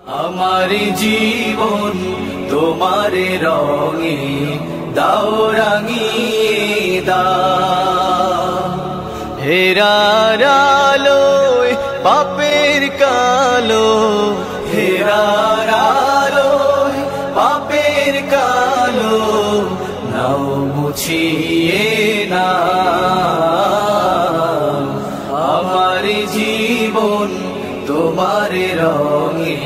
আমার জীবন তোমার রঙে দাও রাঙিয়ে দাও, হেরার আলোয় পাপের কালো, হেরার আলোয় পাপের কালো নাও মুছিয়ে না। আমার জীবন তোমার রঙে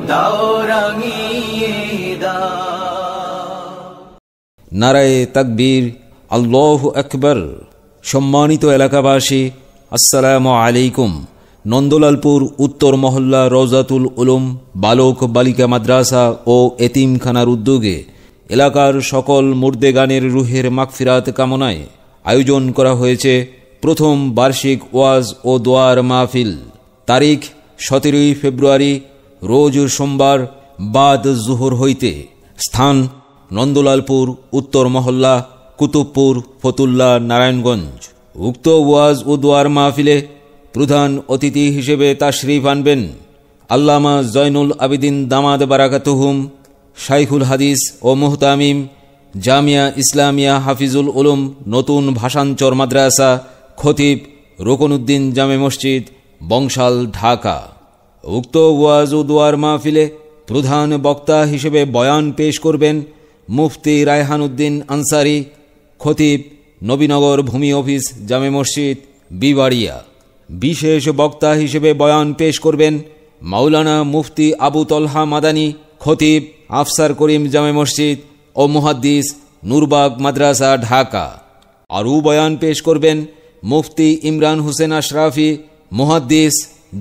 দাও রাঙিয়ে দাও। নারায়ে তাকবীর, আল্লাহু আকবার। সম্মানিত এলাকাবাসী, আসসালামু আলাইকুম। নন্দলালপুর উত্তর মহল্লা রওজাতুল উলুম বালক বালিকা মাদ্রাসা ও এতিমখানার উদ্যোগে এলাকার সকল মুর্দেগানের রুহের মাগফিরাত কামনায় আয়োজন করা হয়েছে প্রথম বার্ষিক ওয়াজ ও দোয়ার মাহফিল। তারিখ 17 ফেব্রুয়ারি, রোজ সোমবার বাদ জুহর হইতে। স্থান নন্দলালপুর উত্তর মহল্লা, কুতুবপুর, ফতুল্লা, নারায়ণগঞ্জ। উক্ত ওয়াজ ও দোয়ার মাহফিলে প্রধান অতিথি হিসেবে তাশরিফ আনবেন আল্লামা জয়নুল আবিদিন দামাদ বারাকাতুহুম, শাইখুল হাদিস ও মুহতামিম, জামিয়া ইসলামিয়া হাফিজুল উলুম নতুন ভাষাঞ্চর মাদ্রাসা, খতিব, রুকনউদ্দিন জামে মসজিদ, বংশাল, ঢাকা। উক্ত ওয়াজ ও দোয়ার মাহফিলে প্রধান বক্তা হিসেবে বয়ান পেশ করবেন মুফতি রায়হান উদ্দিন আনসারি, খতিব, নবীনগর ভূমি অফিস, জামে মসজিদ, বিবাড়িয়া। বিশেষ বক্তা হিসেবে বয়ান পেশ করবেন মাওলানা মুফতি আবু তলহা মাদানী, খতিব, আফসার করিম জামে মসজিদ ও মুহাদ্দিস, নূরবাগ মাদ্রাসা, ঢাকা। আরও বয়ান পেশ করবেন মুফতি ইমরান হোসেন আশরাফি, মুহাদ্দিস,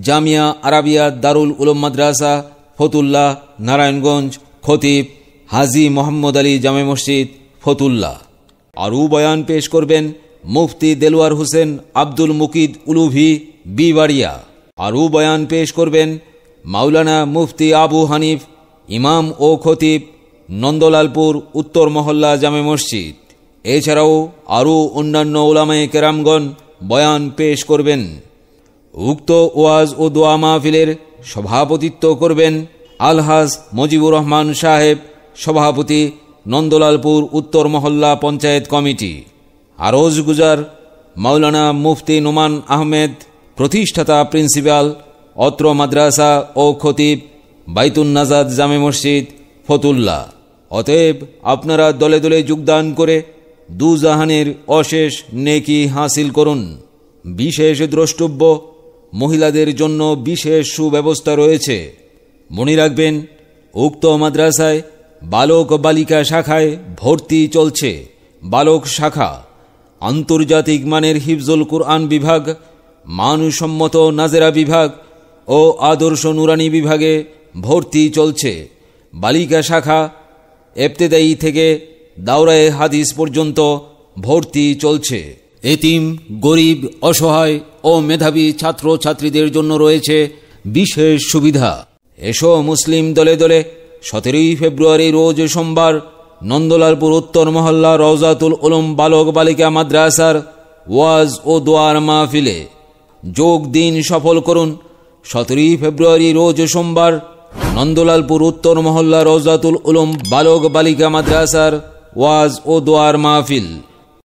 জামিয়া আরাবিয়া দারুল উলুম মাদ্রাসা, ফতুল্লা, নারায়ণগঞ্জ, খতিব, হাজি মোহাম্মদ আলী জামে মসজিদ, ফতুল্লা। আরও বয়ান পেশ করবেন মুফতি দেলোয়ার হোসেন আব্দুল মুকিদ উলুভি, বিবাড়িয়া। আরও বয়ান পেশ করবেন মাওলানা মুফতি আবু হানিফ, ইমাম ও খতিব, নন্দলালপুর উত্তর মহল্লা জামে মসজিদ। এছাড়াও আরও অন্যান্য ওলামায়ে কেরামগণ বয়ান পেশ করবেন। উক্ত ওয়াজ ও দোয়া মাহফিলের সভাপতিত্ব করবেন আলহাজ মুজিবুর রহমান সাহেব, সভাপতি, নন্দলালপুর উত্তর মহল্লা পঞ্চায়েত কমিটি। আরজ গুজার মাওলানা মুফতি নোমান আহমেদ, প্রতিষ্ঠাতা প্রিন্সিপাল, অত্র মাদ্রাসা ও খতিব, বাইতুন নাজাদ জামে মসজিদ, ফতুল্লা। অতএব আপনারা দলে দলে যোগদান করে দুজাহানের অশেষ নেকি হাসিল করুন। বিশেষ দ্রষ্টব্য, মহিলাদের জন্য বিশেষ সুব্যবস্থা রয়েছে। মনে রাখবেন, উক্ত মাদ্রাসায় বালক বালিকা শাখায় ভর্তি চলছে। বালক শাখা আন্তর্জাতিক মানের হিফজুল কুরআন বিভাগ, মানসম্মত নাজেরা বিভাগ ও আদর্শ নুরানি বিভাগে ভর্তি চলছে। বালিকা শাখা ইবতেদায়ী থেকে দাওরায়ে হাদিস পর্যন্ত ভর্তি চলছে। এতিম, গরিব, অসহায় ও মেধাবী ছাত্র ছাত্রীদের জন্য রয়েছে বিশেষ সুবিধা। এসো মুসলিম দলে দলে 17 ফেব্রুয়ারি রোজ সোমবার নন্দলালপুর উত্তর মহল্লা রওজাতুল উলুম বালক বালিকা মাদ্রাসার ওয়াজ ও দোয়ার মাহফিলে যোগ দিন, সফল করুন। 17 ফেব্রুয়ারি রোজ সোমবার নন্দলালপুর উত্তর মহল্লা রওজাতুল উলুম বালক বালিকা মাদ্রাসার ওয়াজ ও দোয়ার মাহফিল।